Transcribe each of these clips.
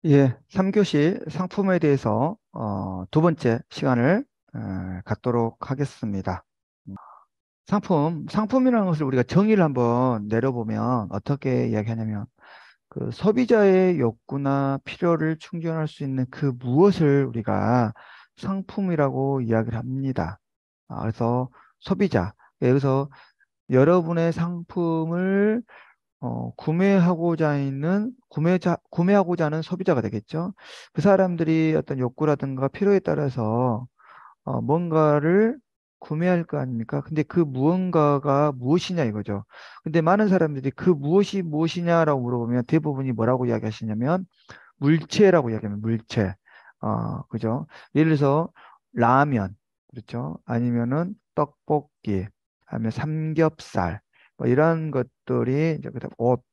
예, 3교시 상품에 대해서 두 번째 시간을 갖도록 하겠습니다. 상품이라는 것을 우리가 정의를 한번 내려보면 어떻게 이야기하냐면 그 소비자의 욕구나 필요를 충족할 수 있는 그 무엇을 우리가 상품이라고 이야기를 합니다. 그래서 소비자, 여기서 여러분의 상품을 구매하고자 하는 소비자가 되겠죠. 그 사람들이 어떤 욕구라든가 필요에 따라서 뭔가를 구매할 거 아닙니까? 근데 그 무언가가 무엇이냐 이거죠. 근데 많은 사람들이 그 무엇이 무엇이냐라고 물어보면 대부분이 뭐라고 이야기하시냐면 물체라고 이야기하면 물체. 그죠? 예를 들어서 라면, 그렇죠? 아니면은 떡볶이, 아니면 삼겹살, 뭐 이런 것들이 이제 그다음 옷,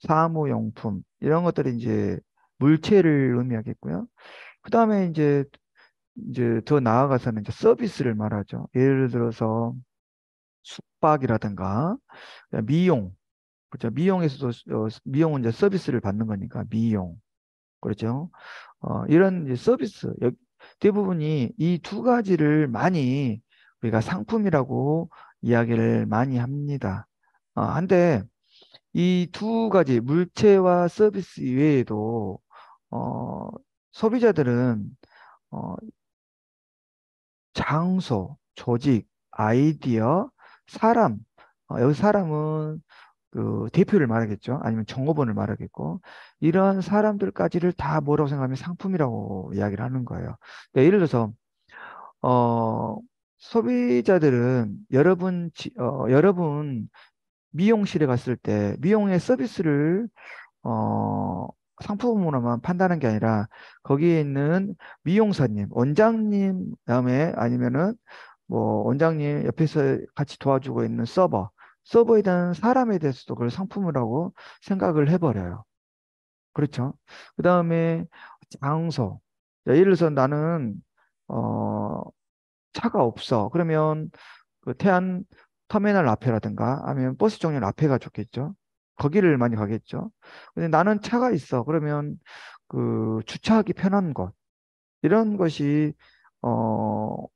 사무용품 이런 것들이 이제 물체를 의미하겠고요. 그다음에 이제 더 나아가서는 이제 서비스를 말하죠. 예를 들어서 숙박이라든가 미용, 그렇죠? 미용에서도 미용은 이제 서비스를 받는 거니까 미용, 그렇죠? 이런 이제 서비스 대부분이 이 두 가지를 많이 우리가 상품이라고 이야기를 많이 합니다. 한데 이 두 가지 물체와 서비스 이외에도 어, 소비자들은 어, 장소, 조직, 아이디어, 사람, 여기 사람은 그 대표를 말하겠죠. 아니면 종업원을 말하겠고, 이러한 사람들까지를 다 뭐라고 생각하면 상품이라고 이야기를 하는 거예요. 그러니까 예를 들어서, 어, 소비자들은 여러분 미용실에 갔을 때 미용의 서비스를 어, 상품으로만 판다는 게 아니라 거기에 있는 미용사님, 원장님 다음에 아니면은 뭐 원장님 옆에서 같이 도와주고 있는 서버에 대한 사람에 대해서도 그걸 상품이라고 생각을 해버려요. 그렇죠? 그 다음에 장소. 자, 예를 들어서 나는 어, 차가 없어. 그러면 그 태안 터미널 앞에라든가 아니면 버스 정류장 앞에가 좋겠죠. 거기를 많이 가겠죠. 근데 나는 차가 있어. 그러면 그 주차하기 편한 곳 이런 것이 어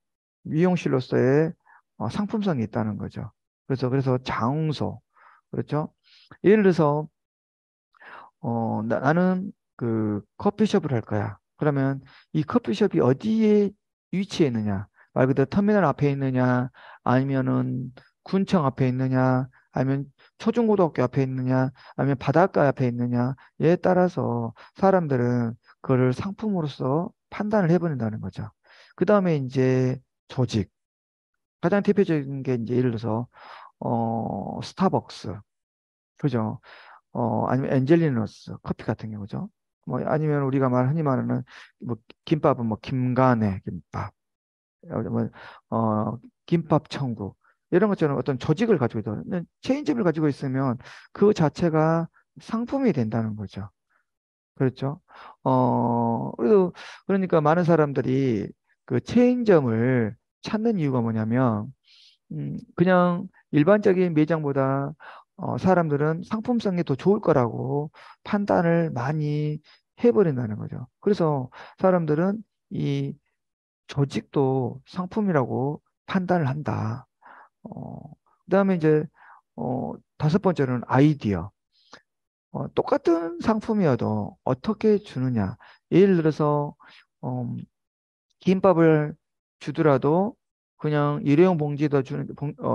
미용실로서의 상품성이 있다는 거죠. 그래서 장소 그렇죠. 예를 들어서 나는 그 커피숍을 할 거야. 그러면 이 커피숍이 어디에 위치해 있느냐? 말 그대로 터미널 앞에 있느냐? 아니면은 군청 앞에 있느냐? 아니면 초중고등학교 앞에 있느냐? 아니면 바닷가 앞에 있느냐에 따라서 사람들은 그거를 상품으로서 판단을 해버린다는 거죠. 그 다음에 이제 조직. 가장 대표적인 게 이제 예를 들어서 스타벅스. 그죠? 아니면 엔젤리너스 커피 같은 경우죠. 뭐 아니면 우리가 흔히 말하는 뭐 김밥은 뭐 김간의 김밥, 뭐 김밥 천국 이런 것처럼 어떤 조직을 가지고 있는 체인점을 가지고 있으면 그 자체가 상품이 된다는 거죠. 그렇죠? 그래도 그러니까 많은 사람들이 그 체인점을 찾는 이유가 뭐냐면 그냥 일반적인 매장보다 사람들은 상품성이 더 좋을 거라고 판단을 많이 해버린다는 거죠. 그래서 사람들은 이 조직도 상품이라고 판단을 한다. 어, 그다음에 이제 다섯 번째로는 아이디어. 똑같은 상품이어도 어떻게 주느냐. 예를 들어서 음, 김밥을 주더라도 그냥 일회용 봉지에다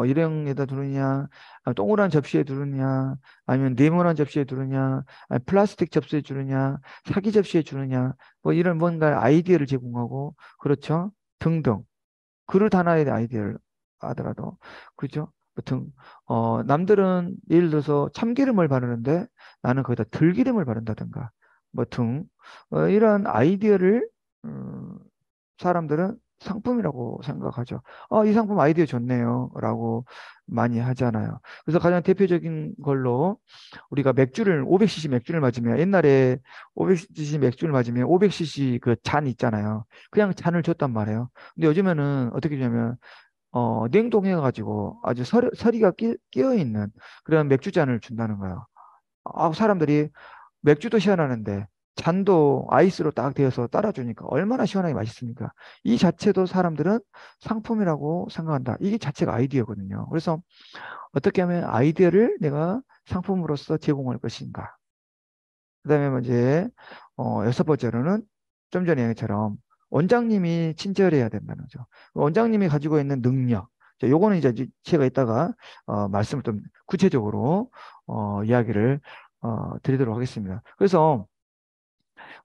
일회용에다 두느냐, 동그란 접시에 두느냐, 아니면 네모난 접시에 두느냐, 아니 플라스틱 접시에 주느냐, 사기 접시에 주느냐, 뭐 이런 뭔가 아이디어를 제공하고, 그렇죠? 등등. 그릇 하나에 대한 아이디어를 하더라도, 그죠? 등, 남들은 예를 들어서 참기름을 바르는데 나는 거기다 들기름을 바른다든가, 뭐 이런 아이디어를, 음, 사람들은 상품이라고 생각하죠. 이 상품 아이디어 좋네요. 라고 많이 하잖아요. 그래서 가장 대표적인 걸로 우리가 맥주를, 500cc 맥주를 맞으면 옛날에 500cc 맥주를 맞으면 500cc 그 잔 있잖아요. 그냥 잔을 줬단 말이에요. 근데 요즘에는 어떻게 되냐면, 냉동해가지고 아주 서리가 끼어 있는 그런 맥주잔을 준다는 거예요. 사람들이 맥주도 시원하는데 잔도 아이스로 딱 되어서 따라주니까 얼마나 시원하게 맛있습니까? 이 자체도 사람들은 상품이라고 생각한다. 이게 자체가 아이디어거든요. 그래서 어떻게 하면 아이디어를 내가 상품으로서 제공할 것인가. 그다음에 이제 여섯 번째로는 좀 전에 얘기처럼 원장님이 친절해야 된다는 거죠. 원장님이 가지고 있는 능력. 자, 요거는 이제 제가 이따가 말씀을 좀 구체적으로 이야기를 드리도록 하겠습니다. 그래서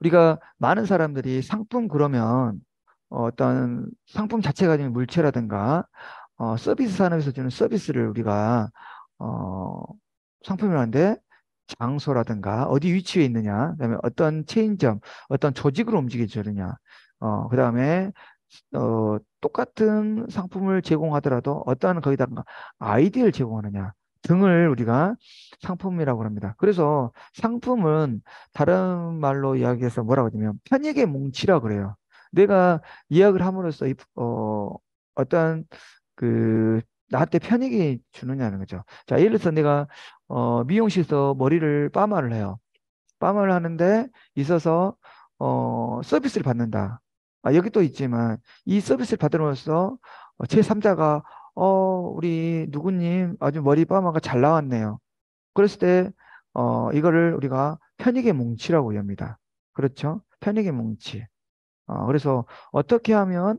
우리가 많은 사람들이 상품 그러면 어떤 상품 자체가 가진 물체라든가 서비스 산업에서 주는 서비스를 우리가 어, 상품이라는데 장소라든가 어디 위치에 있느냐, 그다음에 어떤 체인점, 어떤 조직으로 움직여주느냐, 그다음에 똑같은 상품을 제공하더라도 어떠한 거기다가 아이디어를 제공하느냐 등을 우리가 상품이라고 합니다. 그래서 상품은 다른 말로 이야기해서 뭐라고 하냐면 편익의 뭉치라고 그래요. 내가 이야기를 함으로써 어떤 그 나한테 편익이 주느냐는 거죠. 자, 예를 들어서 내가 미용실에서 머리를 파마를 해요. 파마를 하는데 있어서 서비스를 받는다. 여기 또 있지만 이 서비스를 받으로써 제3자가 우리 누구님 아주 머리 파마가 잘 나왔네요. 그랬을 때 이거를 우리가 편익의 뭉치라고 합니다. 그렇죠? 편익의 뭉치. 그래서 어떻게 하면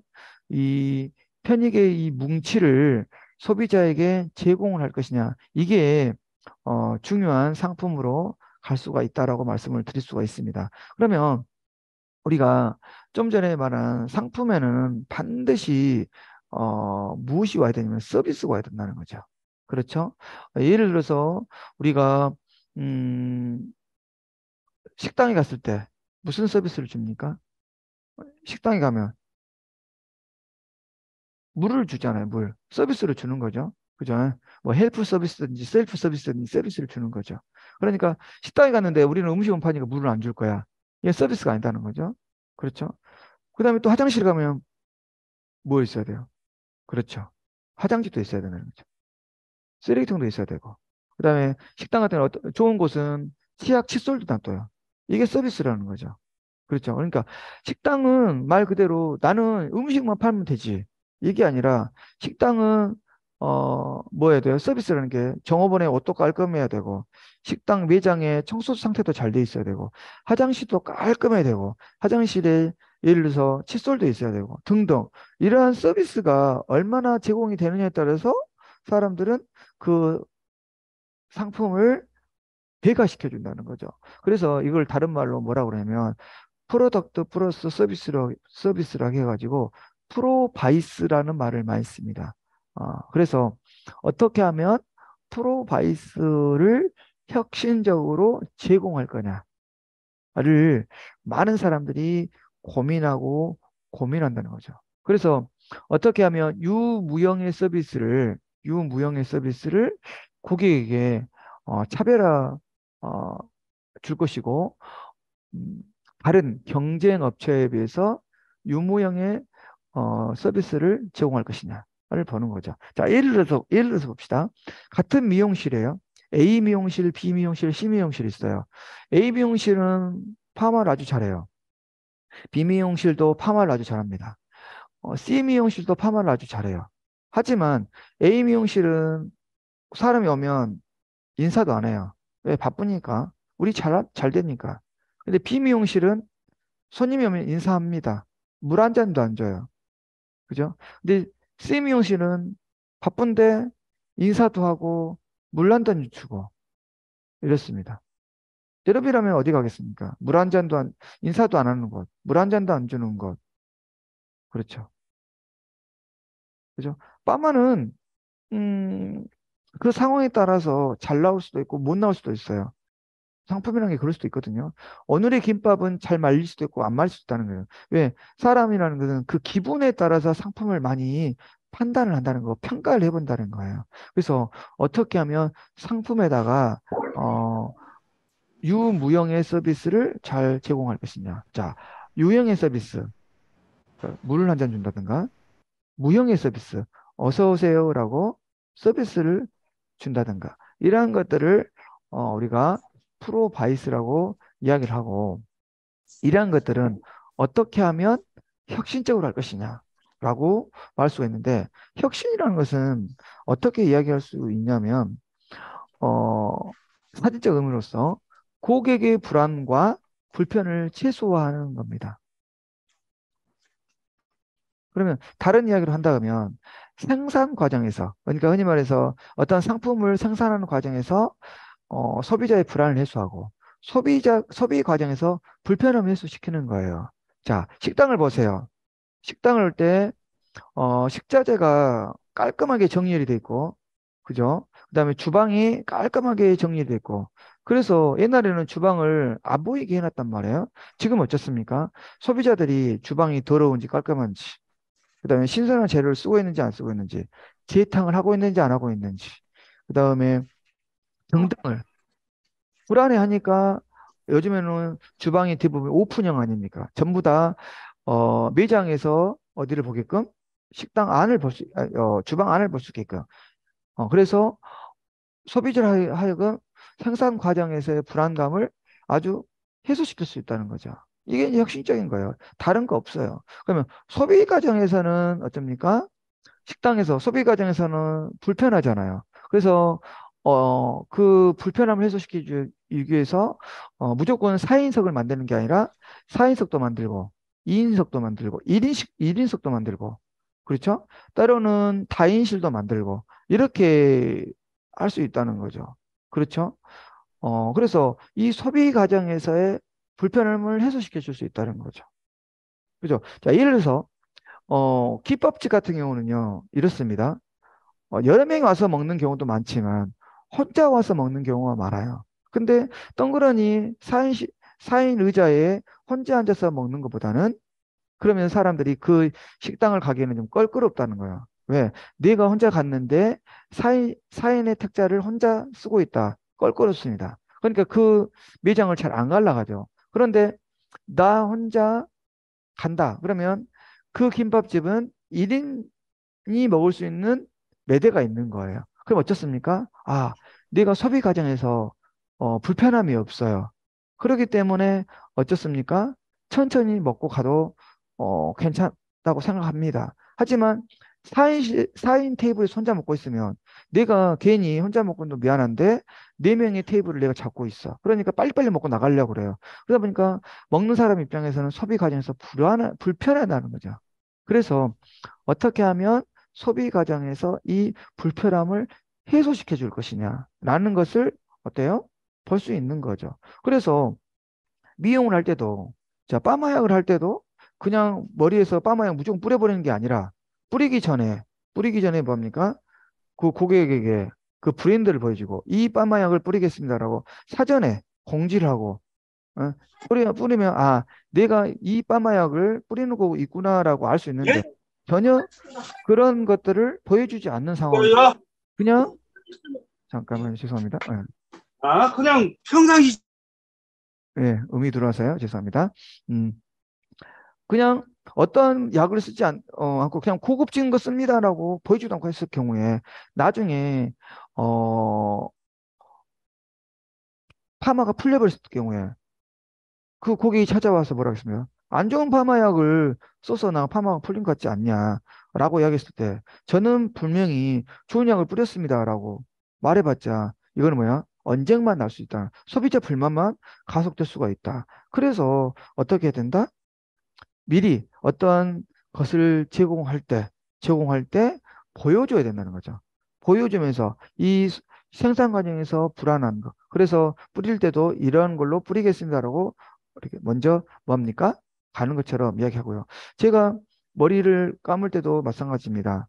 이 편익의 이 뭉치를 소비자에게 제공을 할 것이냐. 이게 중요한 상품으로 갈 수가 있다라고 말씀을 드릴 수가 있습니다. 그러면 우리가 좀 전에 말한 상품에는 반드시 무엇이 와야 되냐면 서비스가 와야 된다는 거죠. 그렇죠? 예를 들어서 우리가 음, 식당에 갔을 때 무슨 서비스를 줍니까? 식당에 가면 물을 주잖아요, 물. 서비스를 주는 거죠. 그죠? 뭐 헬프 서비스든지 셀프 서비스든지 서비스를 주는 거죠. 그러니까 식당에 갔는데 우리는 음식은 파니까 물을 안 줄 거야. 이게 서비스가 아니다는 거죠. 그렇죠? 그다음에 또 화장실 가면 뭐 있어야 돼요? 그렇죠. 화장지도 있어야 되는 거죠. 쓰레기통도 있어야 되고. 그다음에 식당 같은 좋은 곳은 치약, 칫솔도 놔둬요. 이게 서비스라는 거죠. 그렇죠. 그러니까 식당은 말 그대로 나는 음식만 팔면 되지. 이게 아니라 식당은 뭐 해야 돼요? 서비스라는 게 종업원의 옷도 깔끔해야 되고 식당 매장의 청소 상태도 잘 돼 있어야 되고 화장실도 깔끔해야 되고 화장실에 예를 들어서 칫솔도 있어야 되고 등등 이러한 서비스가 얼마나 제공이 되느냐에 따라서 사람들은 그 상품을 배가시켜 준다는 거죠. 그래서 이걸 다른 말로 뭐라고 그러냐면 프로덕트 플러스 서비스라고 해가지고 프로바이스라는 말을 많이 씁니다. 그래서 어떻게 하면 프로바이스를 혁신적으로 제공할 거냐를 많은 사람들이 고민하고 고민한다는 거죠. 그래서 어떻게 하면 유무형의 서비스를 고객에게 차별화 줄 것이고 음, 다른 경쟁 업체에 비해서 유무형의 서비스를 제공할 것이냐를 보는 거죠. 자, 예를 들어서 봅시다. 같은 미용실이에요. A 미용실, B 미용실, C 미용실 있어요. A 미용실은 파마를 아주 잘해요. B 미용실도 파마를 아주 잘합니다. C 미용실도 파마를 아주 잘해요. 하지만 A 미용실은 사람이 오면 인사도 안 해요. 왜? 바쁘니까. 우리 잘 되니까. 근데 B 미용실은 손님이 오면 인사합니다. 물 한 잔도 안 줘요. 그죠? 근데 C 미용실은 바쁜데 인사도 하고 물 한 잔도 주고 이렇습니다. 여러분이라면 어디 가겠습니까? 물 한 잔도 인사도 안 하는 곳, 물 한 잔도 안 주는 곳. 그렇죠. 그죠? 빠마는 음, 그 상황에 따라서 잘 나올 수도 있고 못 나올 수도 있어요. 상품이라는 게 그럴 수도 있거든요. 오늘의 김밥은 잘 말릴 수도 있고 안 말릴 수도 있다는 거예요. 왜? 사람이라는 것은 그 기분에 따라서 상품을 많이 판단을 한다는 거, 평가를 해본다는 거예요. 그래서 어떻게 하면 상품에다가 어, 유무형의 서비스를 잘 제공할 것이냐. 자, 유형의 서비스, 물을 한 잔 준다든가, 무형의 서비스, 어서 오세요라고 서비스를 준다든가, 이러한 것들을 우리가 프로바이스라고 이야기를 하고, 이러한 것들은 어떻게 하면 혁신적으로 할 것이냐라고 말할 수가 있는데 혁신이라는 것은 어떻게 이야기할 수 있냐면 어, 사진적 의미로서 고객의 불안과 불편을 최소화하는 겁니다. 그러면 다른 이야기로 한다 면 생산 과정에서 그러니까 흔히 말해서 어떤 상품을 생산하는 과정에서 소비자의 불안을 해소하고 소비 과정에서 불편함을 해소시키는 거예요. 자, 식당을 보세요. 식당을 올 때 식자재가 깔끔하게 정리이 돼 있고, 그죠? 그다음에 주방이 깔끔하게 정리이 돼 있고, 그래서 옛날에는 주방을 안 보이게 해놨단 말이에요. 지금 어떻습니까? 소비자들이 주방이 더러운지 깔끔한지, 그다음에 신선한 재료를 쓰고 있는지 안 쓰고 있는지, 재탕을 하고 있는지 안 하고 있는지, 그다음에 등등을 불안해하니까 요즘에는 주방이 대부분 오픈형 아닙니까? 전부 다 매장에서 어디를 보게끔 식당 안을 주방 안을 볼 수 있게끔. 그래서 소비자를 하여금 생산 과정에서의 불안감을 아주 해소시킬 수 있다는 거죠. 이게 이제 혁신적인 거예요. 다른 거 없어요. 그러면 소비 과정에서는 어쩝니까? 식당에서 소비 과정에서는 불편하잖아요. 그래서 그 불편함을 해소시키기 위해서 무조건 4인석을 만드는 게 아니라 4인석도 만들고 2인석도 만들고 1인석도 만들고 그렇죠? 때로는 다인실도 만들고 이렇게 할 수 있다는 거죠. 그렇죠? 그래서 이 소비 과정에서의 불편함을 해소시켜 줄 수 있다는 거죠. 그죠? 자, 예를 들어서 김밥집 같은 경우는요, 이렇습니다. 여러 명이 와서 먹는 경우도 많지만, 혼자 와서 먹는 경우가 많아요. 근데 덩그러니 4인 의자에 혼자 앉아서 먹는 것보다는, 그러면 사람들이 그 식당을 가기에는 좀 껄끄럽다는 거예요. 왜? 내가 혼자 갔는데 4인의 택자를 혼자 쓰고 있다. 껄끄럽습니다. 그러니까 그 매장을 잘 안 갈라 가죠. 그런데 나 혼자 간다. 그러면 그 김밥집은 1인이 먹을 수 있는 매대가 있는 거예요. 그럼 어떻습니까? 아, 내가 소비 과정에서 불편함이 없어요. 그렇기 때문에 어떻습니까? 천천히 먹고 가도 괜찮다고 생각합니다. 하지만 4인 테이블에서 혼자 먹고 있으면 내가 괜히 혼자 먹고도 미안한데 4명의 테이블을 내가 잡고 있어. 그러니까 빨리빨리 먹고 나가려고 그래요. 그러다 보니까 먹는 사람 입장에서는 소비 과정에서 불편하다는 거죠. 그래서 어떻게 하면 소비 과정에서 이 불편함을 해소시켜 줄 것이냐라는 것을 어때요? 볼 수 있는 거죠. 그래서 미용을 할 때도 자, 파마약을 할 때도 그냥 머리에서 파마약 무조건 뿌려버리는 게 아니라 뿌리기 전에 뿌리기 전에 뭡니까? 그 고객에게 그 브랜드를 보여주고 이 파마약을 뿌리겠습니다라고 사전에 공지를 하고 뿌리면 아 내가 이 파마약을 뿌리는 거고 있구나라고 알 수 있는데 예? 전혀 그런 것들을 보여주지 않는 상황에서 뭐야? 그냥 잠깐만 죄송합니다. 아, 그냥 평상시. 음이 들어와서요. 죄송합니다. 음, 그냥 어떤 약을 않고 그냥 고급진 거 씁니다라고 보여주도 않고 했을 경우에 나중에 어, 파마가 풀려버렸을 경우에 그 고객이 찾아와서 뭐라 했습니까? 안 좋은 파마약을 써서 나 파마가 풀린 것 같지 않냐라고 이야기했을 때 저는 분명히 좋은 약을 뿌렸습니다라고 말해봤자 이거는 뭐야? 언쟁만 날 수 있다. 소비자 불만만 가속될 수가 있다. 그래서 어떻게 해야 된다? 미리 어떤 것을 제공할 때 보여줘야 된다는 거죠. 보여주면서 이 생산 과정에서 불안한 거. 그래서 뿌릴 때도 이런 걸로 뿌리겠습니다라고 이렇게 먼저 뭡니까? 가는 것처럼 이야기하고요. 제가 머리를 감을 때도 마찬가지입니다.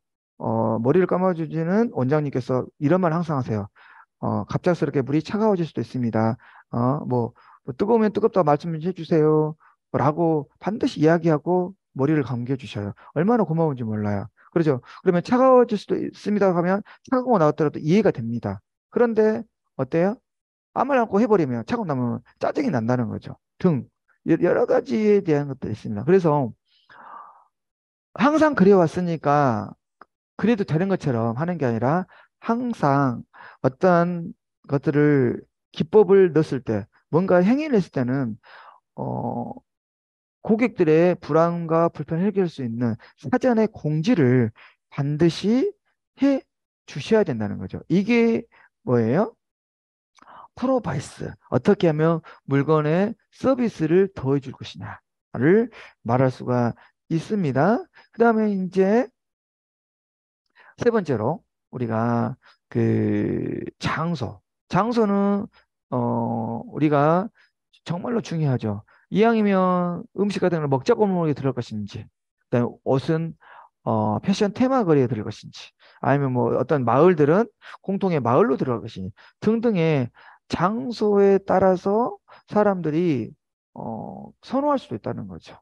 머리를 감아주시는 원장님께서 이런 말 항상 하세요. 갑작스럽게 물이 차가워질 수도 있습니다. 뭐 뜨거우면 뜨겁다고 말씀 해 주세요. 라고 반드시 이야기하고 머리를 감겨주셔요. 얼마나 고마운지 몰라요. 그러죠. 그러면 차가워질 수도 있습니다 하면 차가워 나왔더라도 이해가 됩니다. 그런데 어때요? 아무 말 않고 해버리면 차가워 나면 짜증이 난다는 거죠. 등 여러 가지에 대한 것들이 있습니다. 그래서 항상 그래왔으니까 그래도 되는 것처럼 하는 게 아니라 항상 어떤 것들을 기법을 넣었을 때 뭔가 행위를 했을 때는 고객들의 불안과 불편을 해결할 수 있는 사전의 공지를 반드시 해 주셔야 된다는 거죠. 이게 뭐예요? 프로바이스. 어떻게 하면 물건의 서비스를 더해 줄 것이냐를 말할 수가 있습니다. 그 다음에 이제 세 번째로 우리가 그 장소. 장소는 우리가 정말로 중요하죠. 이왕이면 음식 같은 걸 먹자 골목에 들을 것인지, 그다음에 옷은 패션 테마 거리에 들을 것인지, 아니면 뭐 어떤 마을들은 공통의 마을로 들어갈 것이니 등등의 장소에 따라서 사람들이 선호할 수도 있다는 거죠.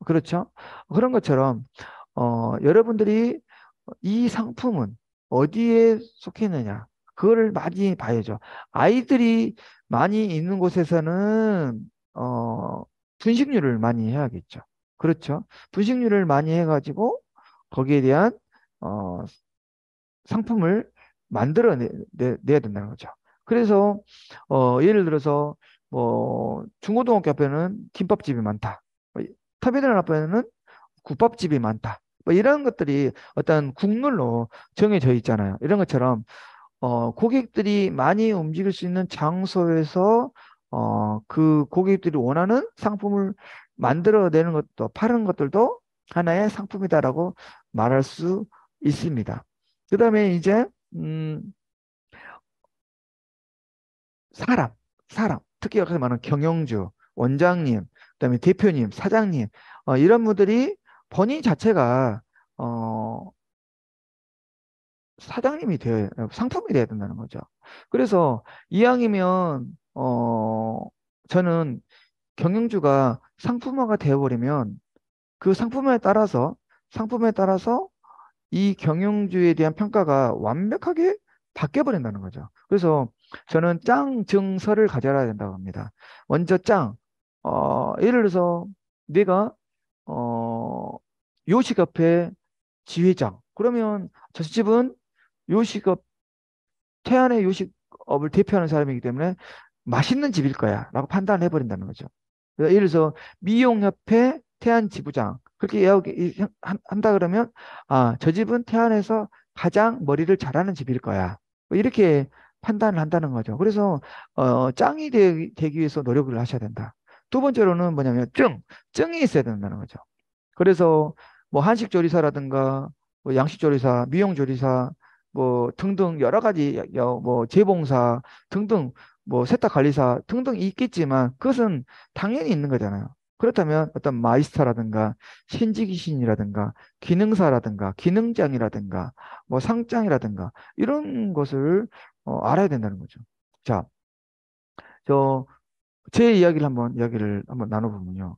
그렇죠? 그런 것처럼 여러분들이 이 상품은 어디에 속해 있느냐, 그거를 많이 봐야죠. 아이들이 많이 있는 곳에서는 분식류를 많이 해야겠죠. 그렇죠. 분식류를 많이 해가지고 거기에 대한 어, 상품을 내야 된다는 거죠. 그래서 예를 들어서 뭐 중고등학교 앞에는 김밥집이 많다. 터미널 앞에는 국밥집이 많다. 뭐 이런 것들이 어떤 국룰로 정해져 있잖아요. 이런 것처럼 고객들이 많이 움직일 수 있는 장소에서 그 고객들이 원하는 상품을 만들어내는 것도, 파는 것들도 하나의 상품이다라고 말할 수 있습니다. 그 다음에 이제 음, 사람, 사람, 특히 여기서 말하는 경영주, 원장님, 그다음에 대표님, 사장님, 이런 분들이 본인 자체가 어, 사장님이 되어 상품이 돼야 된다는 거죠. 그래서 이왕이면 저는 경영주가 상품화가 되어버리면 그 상품에 따라서 이 경영주에 대한 평가가 완벽하게 바뀌어 버린다는 거죠. 그래서 저는 짱 증서를 가져야 된다고 합니다. 먼저 짱, 예를 들어서 내가 어, 요식업의 지회장. 그러면 저 집은 요식업, 태안의 요식업을 대표하는 사람이기 때문에 맛있는 집일 거야 라고 판단을 해버린다는 거죠. 그래서 예를 들어서 미용협회 태안 지부장 그렇게 한다 그러면 저 집은 태안에서 가장 머리를 잘하는 집일 거야. 뭐 이렇게 판단을 한다는 거죠. 그래서 짱이 되기 위해서 노력을 하셔야 된다. 두 번째로는 뭐냐면 증이 있어야 된다는 거죠. 그래서 뭐 한식조리사라든가 뭐 양식조리사, 미용조리사 뭐 등등 여러 가지 뭐 재봉사 등등 뭐 세탁관리사 등등 있겠지만 그것은 당연히 있는 거잖아요. 그렇다면 어떤 마이스터라든가 신지기신이라든가 기능사라든가 기능장이라든가 뭐 상장이라든가 이런 것을 알아야 된다는 거죠. 자, 저 제 이야기를 한번 나눠보면요.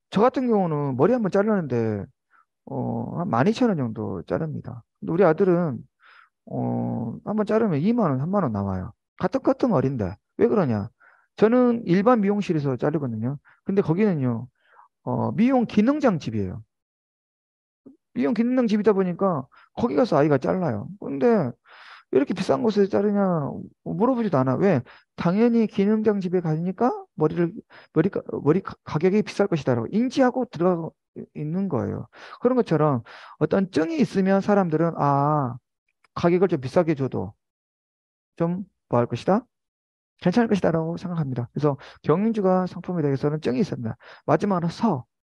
저 같은 경우는 머리 한번 자르는데 한 12,000원 정도 자릅니다. 근데 우리 아들은 한번 자르면 2만 원, 3만 원 나와요. 가뜩가뜩 어린데. 왜 그러냐? 저는 일반 미용실에서 자르거든요. 근데 거기는요, 미용 기능장 집이에요. 미용 기능장 집이다 보니까 거기 가서 아이가 잘라요. 근데 왜 이렇게 비싼 곳에서 자르냐 물어보지도 않아. 왜? 당연히 기능장 집에 가니까 머리 가격이 비쌀 것이다라고 인지하고 들어가고 있는 거예요. 그런 것처럼 어떤 증이 있으면 사람들은 가격을 좀 비싸게 줘도 좀 뭐 할 것이다? 괜찮을 것이다라고 생각합니다. 그래서 경영주가 상품에 대해서는 증이 있습니다. 마지막으로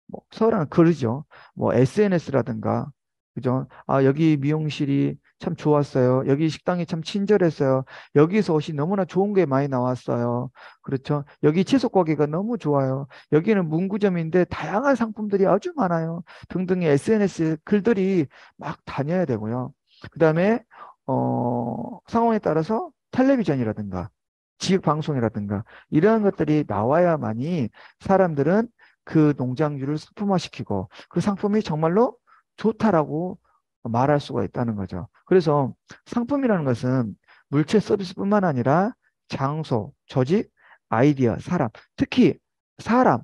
뭐 서라는 글이죠. 뭐 SNS라든가, 그죠? 여기 미용실이 참 좋았어요. 여기 식당이 참 친절했어요. 여기서 옷이 너무나 좋은 게 많이 나왔어요. 그렇죠? 여기 채소 가게가 너무 좋아요. 여기는 문구점인데 다양한 상품들이 아주 많아요. 등등의 SNS 글들이 막 다녀야 되고요. 그다음에 상황에 따라서 텔레비전이라든가 지역 방송이라든가 이러한 것들이 나와야만이 사람들은 그 농장주를 상품화시키고 그 상품이 정말로 좋다라고 말할 수가 있다는 거죠. 그래서 상품이라는 것은 물체 서비스뿐만 아니라 장소, 조직, 아이디어, 사람, 특히 사람,